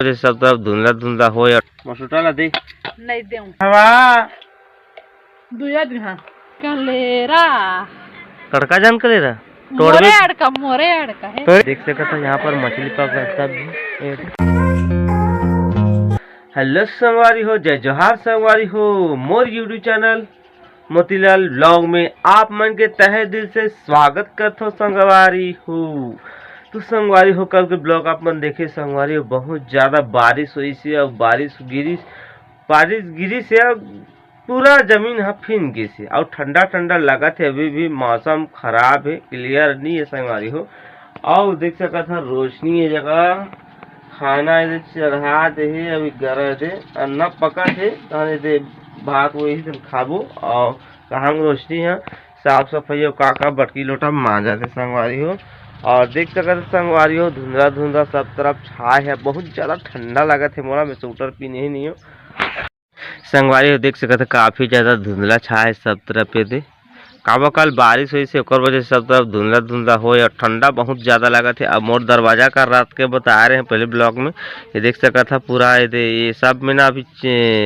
सब तरफ धुंधला धुंधला हो मसूटा दे नहीं दे हवा दुया दिहा कलेरा तड़का जान कलेरा मोरे अड़का है तो देख सकते हैं यहाँ पर मछली पकड़ सब। हेलो संगवारी हो, जय जोहार संगवारी हो। मोर यूट्यूब चैनल मोतीलाल ब्लॉग में आप मन के तहे दिल से स्वागत करते हो संगवारी हो। तो संगवारी हो, कल के ब्लॉग आप मन देखे संगवारी हो, बहुत ज्यादा बारिश हुई से और बारिश गिरी से पूरा जमीन फिन गई से और ठंडा ठंडा लगा थे। अभी भी मौसम खराब है, क्लियर नहीं है संगवारी हो। और देख सका था रोशनी है जगह खाना इधर चढ़ा दे अभी गरा दे अन्ना पका थे दे भात वही से खाबो। और कहाँ रोशनी है साफ सफाई और काका बटकी लोटा मांजा थे संगवारी हो। और देख सकते संगवारी हो धुंधला धुंधला सब तरफ छाए है, बहुत ज्यादा ठंडा लगा थे मोला। मैं स्वेटर पीने ही नहीं हो संगवारी हो। देख सकते काफी ज्यादा धुंधला छाए सब तरफ पे दे काबा कल बारिश हुई से वजह से सब तरफ धुंधला धुंधला हो और ठंडा बहुत ज़्यादा लगा थे। अब मोर दरवाजा का रात के बता रहे हैं पहले ब्लॉग में, ये देख सका था पूरा ये सब में ना अभी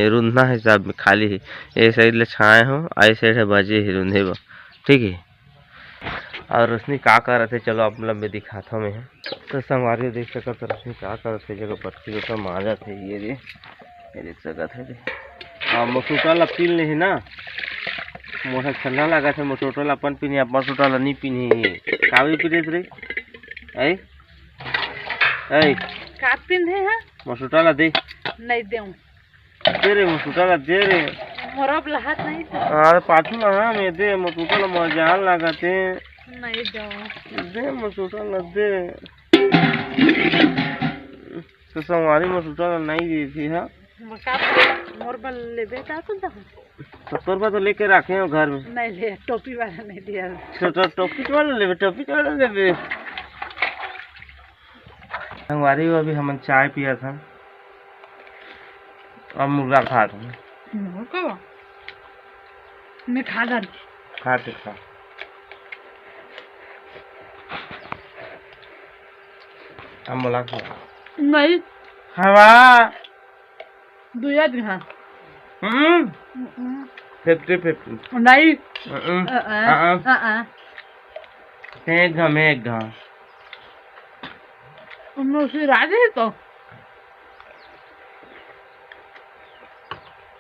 रुंधना है, सब में खाली है। ये साइड ले छाए हो, आई साइड है बजे ही रुंधे वो, ठीक है। और रोशनी का कर रहे थे, चलो आप मतलब मैं दिखाता हूँ मैं। तो संगवारी देख सका तो रोशनी का कर रहे थे जगह बटकी तो माजा थे ये देख सका थे। और मसूटा लपील नहीं है ना, मोटा ठंडा लगा था। मसूटा अपन पीनी अपन मसूटा नहीं पीनी कावी पीने रे ऐ ऐ का पिंधे है मसूटा ला दे नहीं दे रे मसूटा ला दे रे मोरब लहत नहीं अरे पाछू ना मैं दे मसूटा ला मजाल लगाते नहीं दे मसूटा ला दे। तो संगवारी मसूटा ला नहीं दी थी हाँ मोर बल ले बेटा तो 70 रुपया तो लेके रखे हो घर में। नहीं ले, टोपी वाला नहीं दिया। टोपी वाला ले संगवारी हो। अभी हम चाय पिया था और मुर्गा खा था। मैं खा मुला खा नहीं हवा दुया दिहा फिफ्टी नहीं एक घा उसी राजे है तो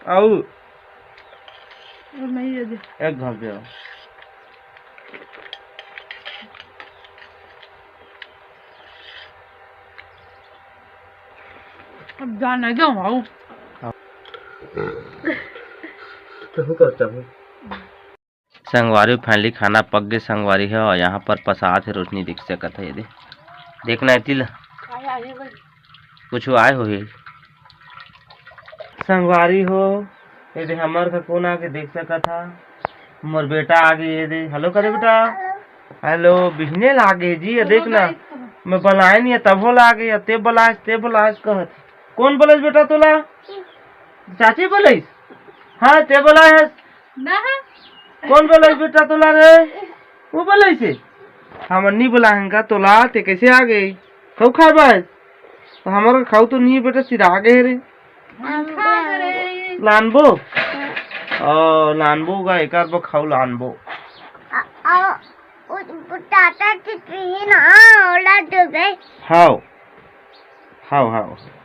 आओ नहीं है एक घा दे अब जाना जाऊँ संगवारी फाइनली खाना पक गए संगवारी है। और यहाँ पर प्रसाद है, रोशनी दिख सकता है। ये देखना है तिल कुछ आए हो संगवारी हो। ये हमार का कौन आके देख सका था, मोर बेटा आगे ये दे हेलो करे बेटा हेलो बिहने लागे जी। ये देखना मैं बनाए नहीं तब हो लागे ते बोलाए कहत कौन बोले बेटा तोला चाची बोले हाँ ते बोला है ना कौन बोले बेटा तोला रे वो बोले से हम नहीं बोलाएंगा तोला ते कैसे आ गई खाऊ खा बस तो हमारा खाऊ तो नहीं बेटा सिरा गए रे लानबो लानबो का एक आध खाऊ लानबो टाटा चिट्ठी ना ओला दे बे हाउ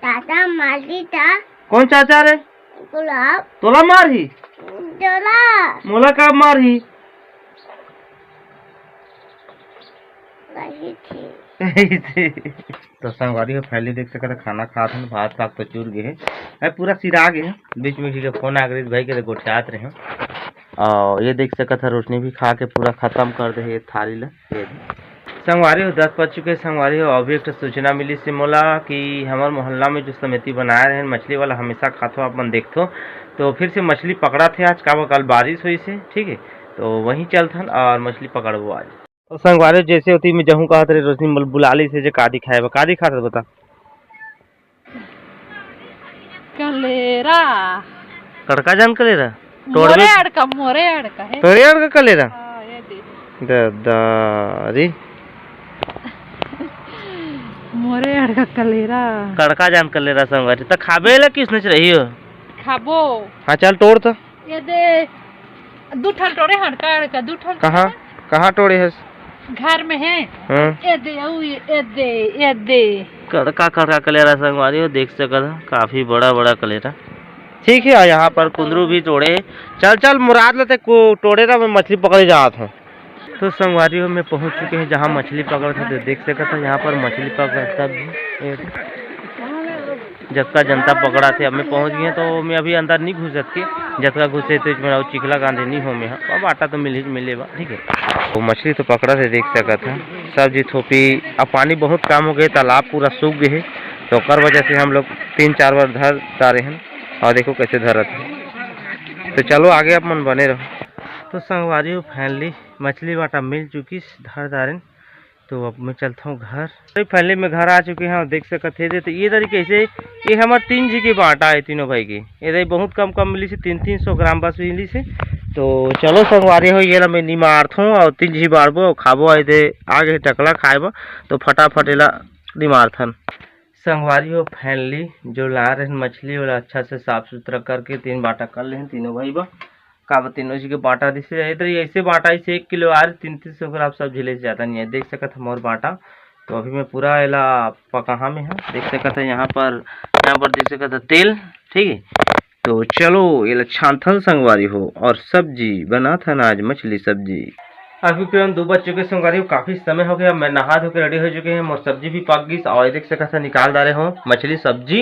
टाटा मारी था कौन चाचा रे गुलाब तोला मारी चला मोला कब मारी तो संगवारी हो पहले देख सकते खाना खा था भात पाक तो चूर गए है पूरा सिरा गए बीच में के फोन आ गए भाई के गोठियात रहे। और ये देख सका था रोशनी भी खा के पूरा खत्म कर दे थाली ला। संगवारी हो 10 बज चुके संगवारी हो। अभी एक सूचना मिली से मोला कि हमारे मोहल्ला में जो समिति बनाए रहे मछली वाला हमेशा खाते अपन देखते तो फिर से मछली पकड़ा थे आज का कल बारिश हुई से, ठीक है तो वहीं चलता और मछली पकड़बो आज। तो संगवारी जैसे होती मैं जहूँ कहा था रोशनी बुलाली से का दिखा था बता कलेरा तड़का जान कलेरा मोरे अड़का है तोरे अड़का कलेरा दादारी मोरे अड़का कलेरा कड़का जान कर ले रहा संगवारी तो खाबे ला किस नच रही हो। खाबो हाँ चल तोड़ तो। ये दे दूठन टोरे हड़का अड़का दूठन कहाँ कहाँ तोड़े है? घर में है। हाँ ये दे ये दे कड़का कड़का कलेरा संगवारी हो, देख सकता था काफी बड़ा बड़ा कलेरा। ठीक है यहाँ पर कुंदरू भी तोड़े। चल चल मुराद लेते को तोड़े ना, मैं मछली पकड़े जाता हूँ। तो संगवारियों में पहुँच चुके हैं जहाँ मछली पकड़ था। देख सकता था यहाँ पर मछली पकड़ता भी जबका जनता पकड़ा थे। अब मैं पहुँच गए तो मैं अभी अंदर नहीं घुस सकती, जबका घुसे तो मेरा चिखला गांधे नहीं हो में। अब आटा तो मिलेगा ठीक है। वो मछली तो पकड़ा थे, देख सका था सब्जी थोपी। अब पानी बहुत कम हो गए, तालाब पूरा सूख गए है, तो कर वजह से हम लोग 3-4 बार धर डारे हैं। और देखो कैसे धरत है। तो चलो आगे अब मन बने रहो। तो संगवारी फाइनली मछली बाटा मिल चुकी धर दारिन। तो अब मैं चलता हूँ घर। तो फाइनली मैं घर आ चुके हैं और देख सकते थे। तो ये तरीके से ये हमारे 3 जी की बाटा है तीनों भाई की। ये बहुत कम मिली से 300 ग्राम बस मिली से। तो चलो संगवारी हो ये ला मैं नहीं मारता हूँ और 3 जी बाड़बो खाबो आए आगे टकला खाएबो तो फटाफट एला नहीं मारथन। संगवारी हो फाइनली जो ला रहे मछली वाला अच्छा से साफ सुथरा करके 3 बाटा कर ले तीनों भाई बा का तीनों जी के बाटा दिसे इधर ऐसे बाटा इसे 1 किलो आ 300 ग्राम सब झिले से ज़्यादा नहीं है। देख सकता था मोर बाटा। तो अभी मैं पूरा एला पकहा में है, देख सकता था यहाँ पर देख सकता था तेल। ठीक है तो चलो ये छानथल संगवारी हो और सब्जी बना था ना आज मछली सब्जी। अभी करीब 2 बज चुके संगवारी हो, काफी समय हो गया। मैं नहा धो के रेडी हो चुके हैं, मोर सब्जी भी पक गई और देख सकता था निकाल डाले हो मछली सब्जी।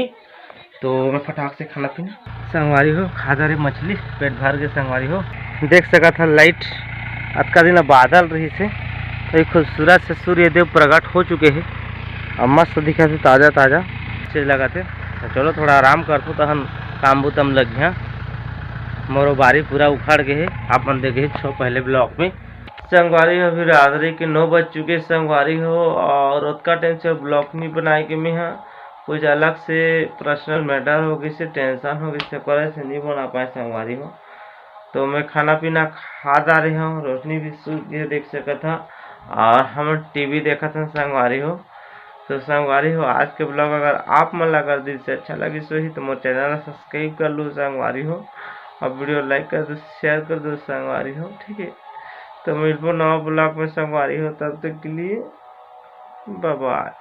तो मैं फटाक से खाना पीना संगवारी हो खा रहे मछली पेट भर के। संगवारी हो देख सका था लाइट अतका दिन बादल रही से तो खूबसूरत से सूर्य देव प्रकट हो चुके हैं और मस्त दिखा थे ताज़ा ताज़ा चीज लगा थे। तो चलो थोड़ा आराम करते तो हम काम बुतम लग गया। मोरो बारी पूरा उखाड़ गए है, आप मन देखे छो पहले ब्लॉक में। संगवारी हो अभी रात्रि के 9 बज चुके संगवारी हो और उतना टाइम से ब्लॉक नहीं बनाए के मैं हाँ कुछ अलग से पर्सनल मैटर हो गई से टेंशन हो गई से करे से नहीं बना पाए संगवारी हो। तो मैं खाना पीना खा जा रही हूँ, रोशनी भी सूख गई देख सका था और हम टीवी देखा था संगवारी हो। तो संगवारी हो आज के ब्लॉग अगर आप मन अगर दिल से अच्छा लगी सो ही तो मोर चैनल सब्सक्राइब कर लो संगवारी हो और वीडियो लाइक कर दो शेयर कर दो संगवारी हो। ठीक है तो मिलबो नवा ब्लॉग में संगवारी हो, तब तक के लिए बाय बाय।